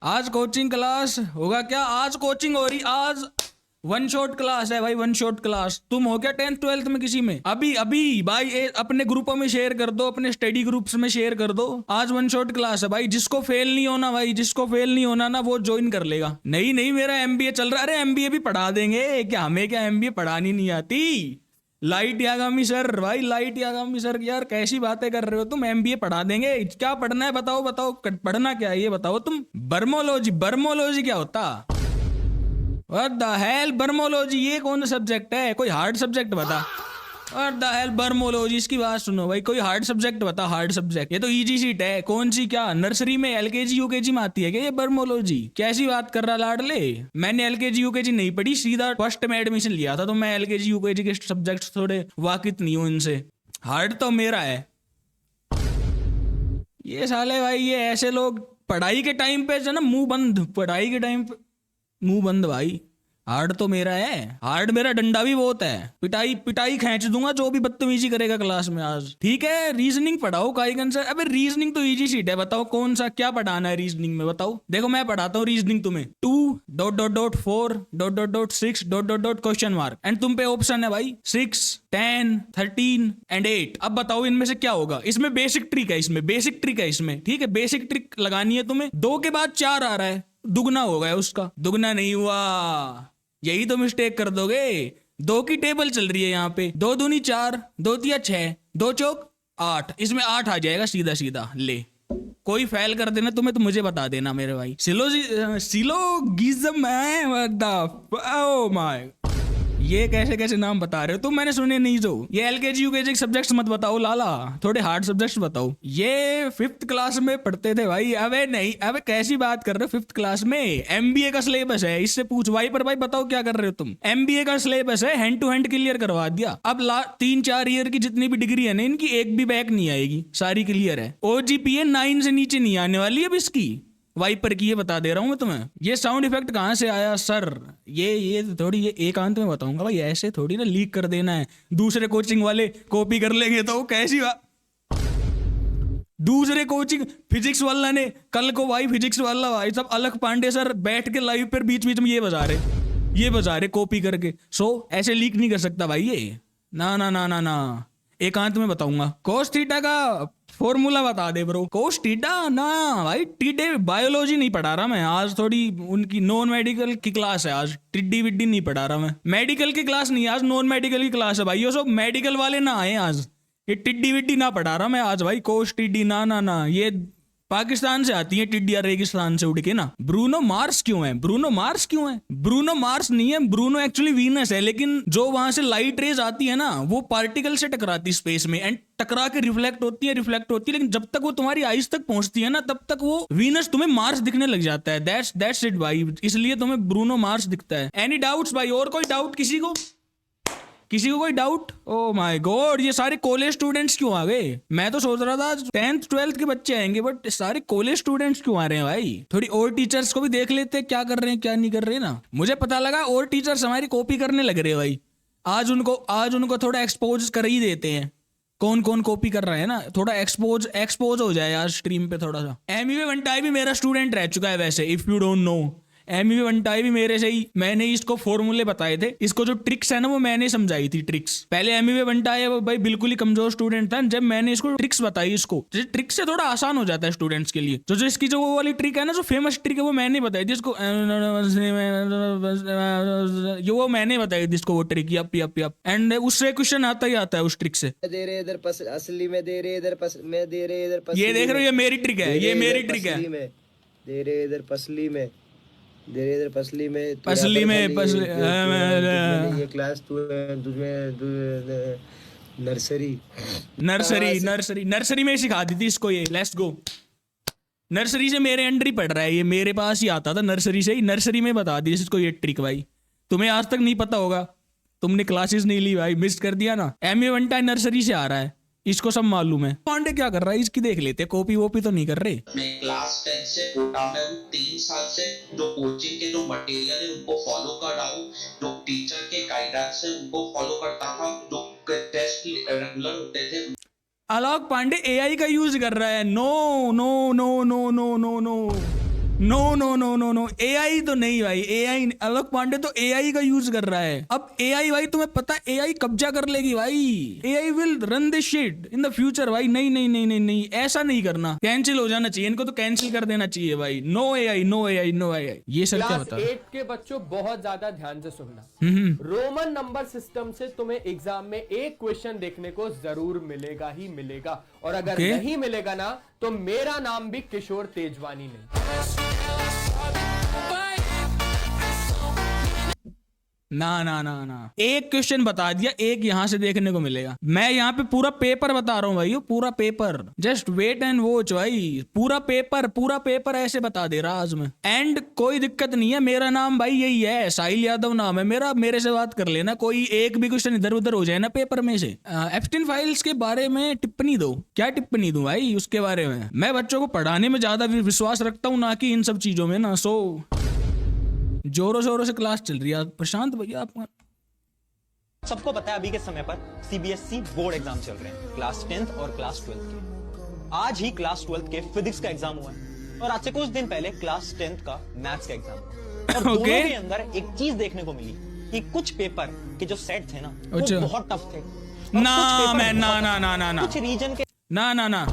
आज coaching class होगा क्या? आज कोचिंग हो रही आज। वन शॉट क्लास है भाई, वन शॉट क्लास। तुम हो क्या 10th 12th में किसी में? अभी अभी भाई अपने ग्रुपों में शेयर कर दो, अपने स्टडी ग्रुप्स में शेयर कर दो। आज वन शॉट क्लास है भाई। जिसको फेल नहीं होना भाई, जिसको फेल नहीं होना ना, वो ज्वाइन कर लेगा। नहीं नहीं, मेरा एमबीए चल रहा है। अरे एमबीए भी पढ़ा देंगे क्या? हमें क्या एमबीए पढ़ानी नहीं आती? लाइट यागामी सर भाई, लाइट यागामी सर, यार कैसी बातें कर रहे हो तुम? एमबीए पढ़ा देंगे। क्या पढ़ना है बताओ? बताओ पढ़ना क्या है ये बताओ तुम। बर्मोलॉजी, बर्मोलॉजी क्या होता? व्हाट द हेल बर्मोलॉजी? ये कौन सा सब्जेक्ट है? कोई हार्ड सब्जेक्ट बता। व्हाट द हेल बर्मोलॉजी? इसकी बात सुनो भाई, कोई हार्ड सब्जेक्ट बता, हार्ड सब्जेक्ट। ये तो इजी सीट है। कौन सी? क्या नर्सरी में एलकेजी यूकेजी में आती है क्या ये बर्मोलॉजी? कैसी बात कर रहा लाडले? मैंने एलकेजी यूकेजी नहीं पढ़ी, सीधा फर्स्ट में एडमिशन लिया था, तो मैं एलकेजी यूकेजी के सब्जेक्ट थोड़े वाकिफ नहीं हूं इनसे। हार्ड तो मेरा है। ये साले भाई, ये ऐसे लोग पढ़ाई के टाइम पे जो ना मुंह बंद, पढ़ाई के टाइम पे मुंह बंद भाई। हार्ड तो मेरा है, हार्ड मेरा डंडा भी बहुत है। पिटाई पिटाई खींच दूंगा जो भी बदतमीजी करेगा क्लास में आज। ठीक है, रीजनिंग पढ़ाओ काइगन सर। अबे रीजनिंग तो इजी शीट है, बताओ कौन सा क्या पढ़ाना है रीजनिंग में? बताओ। देखो मैं पढ़ाता हूँ रीजनिंग तुम्हें। 2.4.6 क्वेश्चन मार्क, एंड तुम पे ऑप्शन है भाई 6, 10, 13 एंड 8। अब बताओ इनमें से क्या होगा? इसमें बेसिक ट्रिक है, इसमें बेसिक ट्रिक है इसमें। ठीक है, बेसिक ट्रिक लगानी है तुम्हें। 2 के बाद 4 आ रहा है, दुगना हो गया उसका। दुगना नहीं हुआ, यही तो मिस्टेक कर दोगे। 2 की टेबल चल रही है यहाँ पे। 2 दूनी 4, 2 तिया 6, 2 चौक 8। इसमें 8 आ जाएगा सीधा सीधा। ले, कोई फेल कर देना तुम्हें तो मुझे बता देना मेरे भाई। सिलोगिज्म है। व्हाट द ओ माय, ये कैसे कैसे नाम बता रहे हो तुम? मैंने सुने नहीं। जो ये एलकेजी यूकेजी सब्जेक्ट्स मत बताओ लाला, थोड़े हार्ड सब्जेक्ट्स बताओ। ये 5th क्लास में पढ़ते थे भाई। अबे नहीं, अबे कैसी बात कर रहे हो? 5th क्लास में एमबीए का सिलेबस है, इससे पूछ भाई। पर भाई बताओ क्या कर रहे हो तुम? एमबीए का सिलेबस है, हैंड टू हैंड क्लियर करवा दिया। अब 3-4 ईयर की जितनी भी डिग्री है ना इनकी, एक भी बैक नहीं आएगी, सारी क्लियर है। ओजीपीए 9 से नीचे नहीं आने वाली अब इसकी। वाइपर की, ये बता दे रहा हूं मैं तुम्हें। ये साउंड इफेक्ट कहां से आया सर? ये थोड़ी, ये एकांत में बताऊंगा भाई, ऐसे थोड़ी ना लीक कर देना है। दूसरे कोचिंग वाले कॉपी कर लेंगे तो कैसी बात? दूसरे कोचिंग फिजिक्स वाला ने कल को भाई, फिजिक्स वाला भाई सब अलग पांडे सर बैठ के लाइव पर बीच बीच में ये बजा रहे, ये बजा रहे कॉपी करके। सो ऐसे लीक नहीं कर सकता भाई ये। ना ना ना ना ना, एकांत में बताऊंगा। कोस थीटा का फॉर्मूला बता दे ब्रो। कोस थीटा ना भाई, टीडे बायोलॉजी नहीं पढ़ा रहा मैं आज। थोड़ी उनकी नॉन मेडिकल की क्लास है आज, टिड्डी विड्डी नहीं पढ़ा रहा मैं। मेडिकल की क्लास नहीं आज, नॉन मेडिकल की क्लास है भाई। ये सब मेडिकल वाले ना आए आज, ये टिड्डी विड्डी ना पढ़ा रहा मैं आज भाई। कोस टिड्डी ना ना ना, ये पाकिस्तान से आती है टिड्डियां, रेगिस्तान से उड़ के ना। ब्रूनो मार्स क्यों है? ब्रूनो मार्स क्यों है? ब्रूनो मार्स नहीं है, ब्रूनो एक्चुअली वीनस है। लेकिन जो वहां से लाइट रेज आती है ना, वो पार्टिकल से टकराती स्पेस में, एंड टकरा के रिफ्लेक्ट होती है, रिफ्लेक्ट होती है। लेकिन जब तक वो तुम्हारी आइज तक पहुंचती है ना, तब तक वो वीनस तुम्हें मार्स दिखने लग जाता है। दैट्स इट भाई, इसलिए तुम्हें ब्रूनो मार्स दिखता है। एनी डाउट्स भाई? और कोई डाउट किसी को? किसी को कोई डाउट? ओ माय गॉड, ये सारे कॉलेज स्टूडेंट्स क्यों आ गए? मैं तो सोच रहा था 10th 12th के बच्चे आएंगे, बट सारे कॉलेज स्टूडेंट्स क्यों आ रहे हैं भाई? थोड़ी और टीचर्स को भी देख लेते हैं क्या कर रहे हैं क्या नहीं कर रहे ना। मुझे पता लगा और टीचर्स हमारी कॉपी करने लग रहे हैं भाई। आज उनको थोड़ा एक्सपोज कर ही देते हैं, कौन कौन कॉपी कर रहा है ना। थोड़ा एक्सपोज हो जाए आज स्ट्रीम पे थोड़ा सा। एमईवे वंटाई भी मेरा स्टूडेंट रह चुका है वैसे, इफ यू डोंट नो। एमईवे वंटाई भी मेरे से ही, मैंने ही इसको फॉर्मूले बताए थे। इसको जो ट्रिक्स है ना वो मैंने समझाई थी ट्रिक्स। पहले एमईवे वंटाई वो भाई बिल्कुल ही कमजोर स्टूडेंट था, जब मैंने इसको ट्रिक्स बताई, इसको ट्रिक्स से थोड़ा आसान हो जाता है स्टूडेंट्स के लिए। जो इसकी जो वो वाली ट्रिक है ना, जो फेमस ट्रिक है, वो मैंने बताई थी इसको। ये वो मैंने बताई थी इसको वो trick. Yup yup yup, and उससे क्वेश्चन आता ही आता है उस ट्रिक से। दे रहे इधर असली में दे रहे इधर में दे रहे इधर ये देख रहे हो, ये मेरी ट्रिक है, ये मेरी ट्रिक है। दे रहे इधर पसली में, दे रहे इधर पसली में, पसली में ये क्लास तुझमें नर्सरी नर्सरी में सिखा दी थी इसको ये। Let's go. नर्सरी से मेरे अंडर ही पढ़ रहा है ये, मेरे पास ही आता था नर्सरी से ही। नर्सरी में बता दी इसको ये ट्रिक भाई। तुम्हें आज तक नहीं पता होगा, तुमने क्लासेस नहीं ली भाई, मिस कर दिया ना। एमए वनटा नर्सरी से आ रहा है, इसको सब मालूम है। पांडे क्या कर रहा है इसकी देख लेते, कॉपी वॉपी तो नहीं कर रहे। मैं क्लास 10 से कोटा में हूँ, 3 साल से जो कोचिंग के जो मटेरियल है उनको फॉलो कर रहा हूँ, जो टीचर के गाइडेंस है उनको फॉलो करता था, जो टेस्ट रेगुलर होते थे। आलोक पांडे एआई का यूज कर रहा है। No no no no no no no, no no no no no, AI तो नहीं भाई, एआई आलोक पांडे तो एआई का यूज कर रहा है। अब एआई भाई तुम्हें पता है एआई कब्जा कर लेगी भाई, AI will run this shit in the future भाई। नहीं नहीं नहीं नहीं नहीं, ऐसा नहीं करना, कैंसिल हो जाना चाहिए, इनको तो कैंसिल कर देना चाहिए भाई। No AI no AI no AI. ये सर क्या क्लास बता 8 के बच्चों बहुत ज्यादा ध्यान से सुनना। रोमन नंबर सिस्टम से तुम्हें एग्जाम में एक क्वेश्चन देखने को जरूर मिलेगा ही मिलेगा, और अगर Okay. नहीं मिलेगा ना तो मेरा नाम भी किशोर तेजवानी नहीं। ना ना ना ना, एक क्वेश्चन बता दिया, एक यहां से देखने को मिलेगा। मैं यहाँ पे पूरा पेपर बता रहा हूँ भाई, पूरा paper, just wait and watch भाई। पूरा पेपर ऐसे बता दे रहा आज मैं। एंड कोई दिक्कत नहीं है, मेरा नाम भाई यही है, साहिल यादव नाम है मेरा, मेरे से बात कर लेना। कोई एक भी क्वेश्चन इधर उधर हो जाए ना पेपर में से। एप्स्टीन फाइल्स के बारे में टिप्पणी दो। क्या टिप्पणी दूं भाई उसके बारे में? मैं बच्चों को पढ़ाने में ज्यादा विश्वास रखता हूँ, ना कि इन सब चीजों में ना। सो जोरों शोरों से क्लास चल रही है। प्रशांत भैया आपका सबको पता है अभी के समय पर सीबीएसई बोर्ड एग्जाम चल रहे हैं, क्लास 10th और क्लास 12th के। आज ही क्लास 12th के फिजिक्स का एग्जाम हुआ है, और आज से कुछ दिन पहले क्लास 10th का मैथ्स का एग्जाम हुआ। और दोनों के अंदर एक चीज देखने को मिली कि कुछ पेपर के जो सेट थे ना वो बहुत टफ थे, और ना कुछ पेपर मैं ना बहुत ना ना ना ना कुछ रीजन के ना ना ना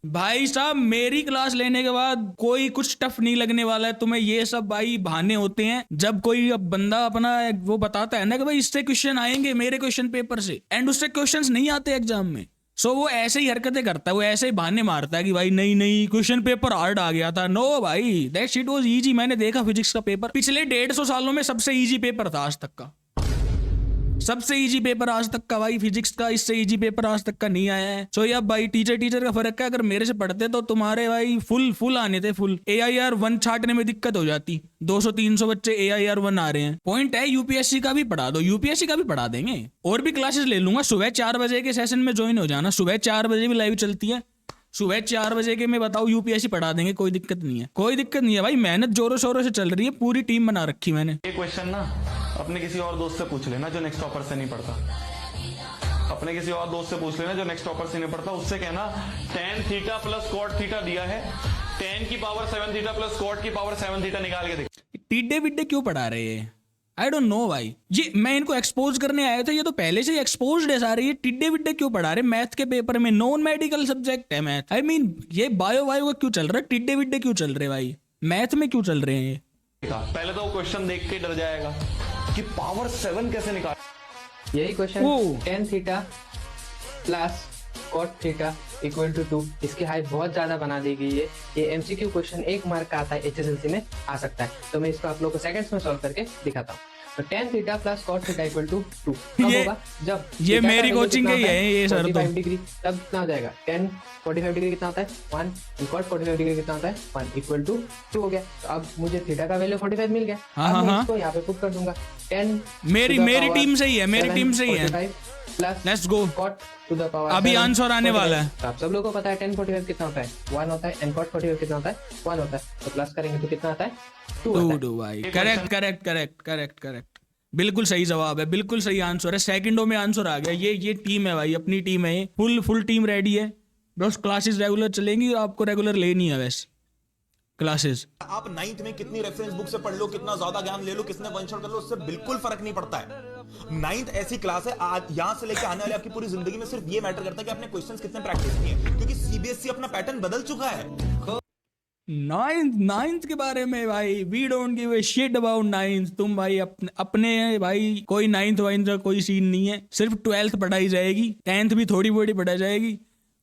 भाई साहब, मेरी क्लास लेने के बाद कोई कुछ टफ नहीं लगने वाला है तुम्हें। ये सब भाई बहाने होते हैं जब कोई अब बंदा अपना वो बताता है ना कि भाई इससे क्वेश्चन आएंगे मेरे क्वेश्चन पेपर से, एंड उससे क्वेश्चंस नहीं आते एग्जाम में। सो वो ऐसे ही हरकतें करता है, वो ऐसे ही बहाने मारता है कि भाई नहीं नहीं क्वेश्चन पेपर हार्ड आ गया था। नो भाई, दैट शिट वाज इजी। मैंने देखा फिजिक्स का पेपर, पिछले 150 सालों में सबसे इजी पेपर था आज तक का, सबसे इजी पेपर आज तक का भाई फिजिक्स का। इससे इजी पेपर आज तक का नहीं आया है। सो ये अब भाई टीचर का फर्क है। अगर मेरे से पढ़ते तो तुम्हारे भाई फुल आने थे, फुल AIR 1 छाटने में दिक्कत हो जाती। 200-300 बच्चे AIR 1 आ रहे हैं। पॉइंट है यूपीएससी का भी पढ़ा दो, यूपीएससी का भी पढ़ा देंगे, और भी क्लासेस ले लूंगा। सुबह 4 बजे के सेशन में ज्वाइन हो जाना, सुबह 4 बजे भी लाइव चलती है, सुबह 4 बजे के मैं बताऊँ यूपीएससी पढ़ा देंगे, कोई दिक्कत नहीं है, कोई दिक्कत नहीं है भाई। मेहनत जोरों शोरों से चल रही है, पूरी टीम बना रखी मैंने। ये क्वेश्चन ना अपने किसी और दोस्त से पूछ लेना जो नेक्स्ट टॉपर से नहीं पढ़ता। अपने किसी और दोस्त से पूछ लेना जो नेक्स्ट टॉपर से नहीं पढ़ता, उससे कहना tan theta plus cot theta दिया है, tan की पावर 7 थीटा प्लस cot की पावर 7 थीटा निकाल के देख। टिड्डे विड्डे क्यों पढ़ा रहे हैं? आई डोंट नो भाई। ये मैं इनको एक्सपोज करने आया था, ये तो पहले से ही एक्सपोज्ड है सारे। ये टिड्डे विड्डे क्यों पढ़ा रहे मैथ के पेपर में? नॉन मेडिकल सब्जेक्ट है मैथ। आई मीन ये बायो का क्यों चल रहा है? टिड्डे विड्डे क्यों चल रहे भाई? मैथ में क्यों चल रहे हैं? पहले तो वो क्वेश्चन देख के डर जाएगा कि पावर 7 कैसे निकाल। यही question tan theta plus cot theta equal to 2, इसकी हाइट बहुत ज्यादा बना दी गई है। ये एमसीक्यू क्वेश्चन 1 मार्क का आता है, HSLC में आ सकता है। तो मैं इसको आप लोगों को सेकंड्स में सॉल्व करके दिखाता हूँ। तो tan theta plus cot theta equal to 2 कब होगा? जब ये थीटा का मेरी वैल्यू कोचिंग कितना का ही होता है ये सर। तो 45 डिग्री, तब कितना हो जाएगा? tan 45 डिग्री कितना होता है? 1, and cot 45 डिग्री कितना होता है? 1 इक्वल टू 2 हो गया। तो अब मुझे थीटा का वैल्यू 45 मिल गया। हाँ, अब हाँ, मैं हाँ। इसको यहाँ पे पुट कर दूंगा। 10 मेरी टीम से ही है, मेरी टीम से ही है। Plus let's go. cot to the power अभी आंसर आने वाला है। तो आप सब लोगों को पता है tan 45 कितना होता है? 1 होता है, and cot 45 कितना होता है? 1 होता है। तो प्लस करेंगे तो कितना आता है? 2 होता है। टू भाई, करेक्ट। बिल्कुल सही जवाब है, बिल्कुल सही आंसर है। सेकंडों में आंसर आ गया। ये टीम है भाई, अपनी टीम है, फुल टीम रेडी है। बस क्लासेस रेगुलर चलेंगी, आपको रेगुलर लेनी है वैसे क्लासेस। आप 9th में कितनी रेफरेंस बुक से पढ़ लो, कितना ज्यादा ज्ञान ले लो, किसने वन शॉट कर लो, उससे बिल्कुल फर्क नहीं पड़ता है। 9th ऐसी क्लास है, आज यहां से लेकर आने वाली आपकी पूरी जिंदगी में सिर्फ ये मैटर करता है कि आपने क्वेश्चंस कितने प्रैक्टिस किए, क्योंकि सीबीएसई अपना पैटर्न बदल चुका है। नाइन्थ के बारे में भाई we don't give a shit about 9th। तुम भाई अपने भाई कोई 9th वाइन्थ का कोई सीन नहीं है, सिर्फ 12th पढ़ाई जाएगी, 10th भी थोड़ी बहुत पढ़ाई जाएगी।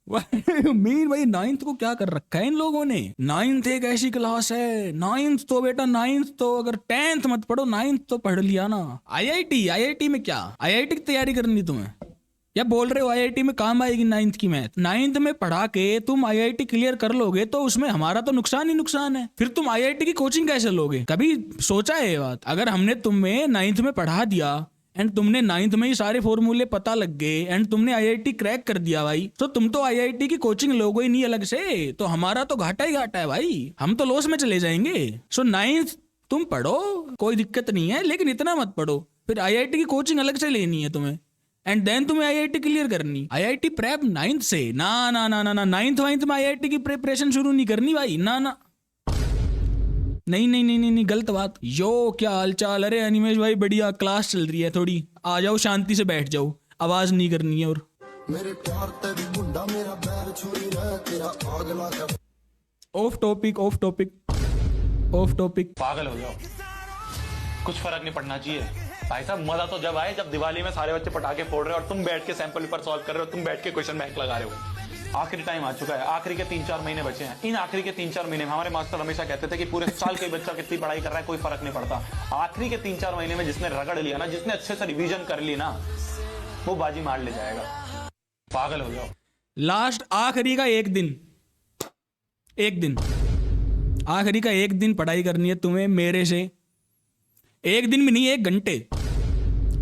मीन भाई 9th को क्या कर रखा है इन लोगों ने? 9th एक ऐसी क्लास है, 9th तो बेटा 9th तो अगर 10th मत पढ़ो, 9th तो पढ़ लिया ना। IIT में क्या IIT की तैयारी करनी तुम्हें? या बोल रहे हो IIT में काम आएगी 9th की मैथ? 9th में पढ़ा के तुम IIT क्लियर कर लोगे तो उसमें हमारा तो नुकसान ही नुकसान है। फिर तुम IIT की कोचिंग कैसे लोगे? कभी सोचा है ये बात? अगर हमने तुम्हें 9th में पढ़ा दिया एंड तुमने 9th में ही सारे फॉर्मूले पता लग गए एंड तुमने IIT क्रैक कर दिया भाई, तो तुम तो IIT की कोचिंग लोगे ही नहीं अलग से, तो हमारा तो घाटा ही घाटा है भाई, हम तो लॉस में चले जाएंगे। सो 9th तुम पढ़ो, कोई दिक्कत नहीं है, लेकिन इतना मत पढ़ो। फिर IIT की कोचिंग अलग से लेनी है तुम्हें एंड देन तुम्हें IIT क्लियर करनी। IIT प्रेप 9th से ना 9th वाइन्थ में IIT की प्रिपरेशन शुरू नहीं करनी भाई, ना। नहीं नहीं नहीं नहीं नहीं, गलत बात। यो क्या हाल चाल? अरे अनिमेश भाई बढ़िया, क्लास चल रही है, थोड़ी आ जाओ, शांति से बैठ जाओ, आवाज नहीं करनी है। और of topic of topic of topic. पागल हो जाओ, कुछ फर्क नहीं पड़ना चाहिए भाई साहब। मजा तो जब आए जब दिवाली में सारे बच्चे पटाखे फोड़ रहे हो और तुम बैठ के सैंपल पेपर सॉल्व कर रहे हो, तुम बैठ के क्वेश्चन बैंक लगा रहे हो। आखिरी टाइम आ चुका है, आखिरी के 3-4 महीने बचे हैं। इन आखिरी के 3-4 महीने में हमारे मास्टर हमेशा कहते थे कि पूरे साल कोई बच्चा कितनी पढ़ाई कर रहा है कोई फर्क नहीं पड़ता। आखिरी के 3-4 महीने में जिसने रगड़ लिया ना, जिसने अच्छे से रिवीजन कर ली ना, वो बाजी मार ले जाएगा। पागल हो जाओ। लास्ट आखिरी का एक दिन आखिरी का एक दिन पढ़ाई करनी है तुम्हें मेरे से। एक दिन भी नहीं,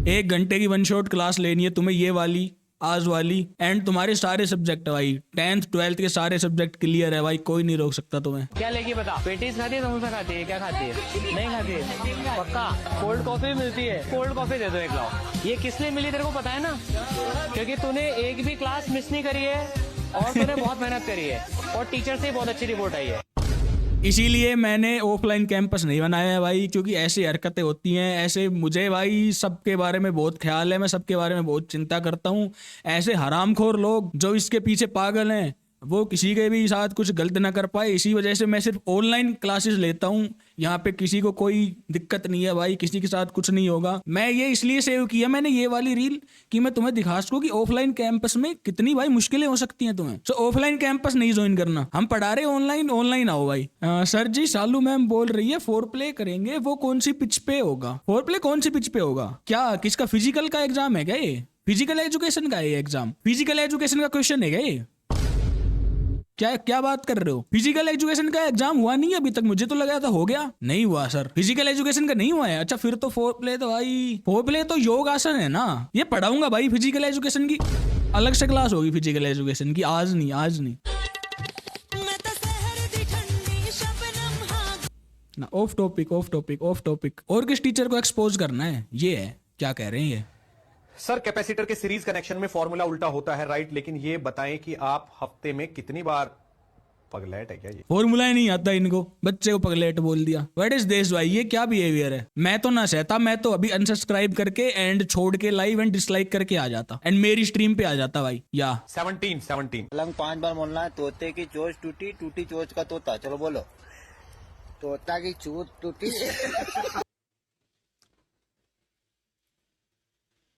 1 घंटे की वन शॉट क्लास लेनी है तुम्हें, ये वाली आज वाली। एंड तुम्हारे सारे सब्जेक्ट है भाई, 10th 12th के सारे सब्जेक्ट क्लियर है भाई, कोई नहीं रोक सकता तुम्हें। क्या लेके बता? पेटीज खाती है, समोसा खाती है, क्या खाती है? नहीं खाती है पक्का। कोल्ड कॉफी मिलती है, कोल्ड कॉफी दे दो एक लाओ। ये किस लिए मिली तेरे को पता है ना? क्योंकि तूने एक भी क्लास मिस नहीं करी है और तूने बहुत मेहनत करी है और टीचर से बहुत अच्छी रिपोर्ट आई है। इसीलिए मैंने ऑफलाइन कैंपस नहीं बनाया है भाई, क्योंकि ऐसी हरकतें होती हैं। ऐसे मुझे भाई सबके बारे में बहुत ख्याल है, मैं सबके बारे में बहुत चिंता करता हूँ। ऐसे हरामखोर लोग जो इसके पीछे पागल हैं, वो किसी के भी साथ कुछ गलत ना कर पाए। इसी वजह से मैं सिर्फ ऑनलाइन क्लासेस लेता हूँ। यहाँ पे किसी को कोई दिक्कत नहीं है भाई, किसी के साथ कुछ नहीं होगा। मैं ये इसलिए सेव किया मैंने ये वाली रील कि मैं तुम्हें दिखा सकूँ कि ऑफलाइन कैंपस में कितनी भाई मुश्किलें हो सकती हैं तुम्हें। सो ऑफलाइन कैंपस नहीं ज्वाइन करना, हम पढ़ा रहे ऑनलाइन आओ भाई। सर जी शालू मैम बोल रही है 4 प्ले करेंगे, वो कौन सी पिच पे होगा? 4 प्ले कौन सी पिच पे होगा? क्या किसका फिजिकल का एग्जाम है क्या? ये फिजिकल एजुकेशन का है ये एग्जाम? फिजिकल एजुकेशन का क्वेश्चन है क्या ये? क्या बात कर रहे हो? फिजिकल एजुकेशन का एग्जाम हुआ नहीं है अभी तक, मुझे तो लगा था हो गया। नहीं हुआ सर, फिजिकल एजुकेशन का नहीं हुआ है। अच्छा फिर तो 4 प्ले तो भाई, 4 प्ले तो योग आसन है ना, ये पढ़ाऊंगा भाई। फिजिकल एजुकेशन की अलग से क्लास होगी, फिजिकल एजुकेशन की। आज नहीं ना। Of topic. और किस टीचर को एक्सपोज करना है, ये है क्या कह रहे हैं ये? सर कैपेसिटर के सीरीज कनेक्शन में फॉर्मूला उल्टा होता है, राइट? लेकिन ये बताएं कि आप हफ्ते में कितनी बार पगलेट है क्या? ये फॉर्मूला ही नहीं आता इनको, बच्चे को पगलेट बोल दिया। व्हाट इज दिस भाई, ये क्या बिहेवियर है? मैं तो ना सहता, मैं तो अभी अनसब्सक्राइब करके एंड छोड़ के लाइव एंड डिसलाइक करके आ जाता एंड मेरी स्ट्रीम पे आ जाता भाई। या 17 लंग 5 बार बोलना है। तोते की चोंच टूटी, टूटी चोंच का तोता। चलो बोलो। तोता की चोंच टूटी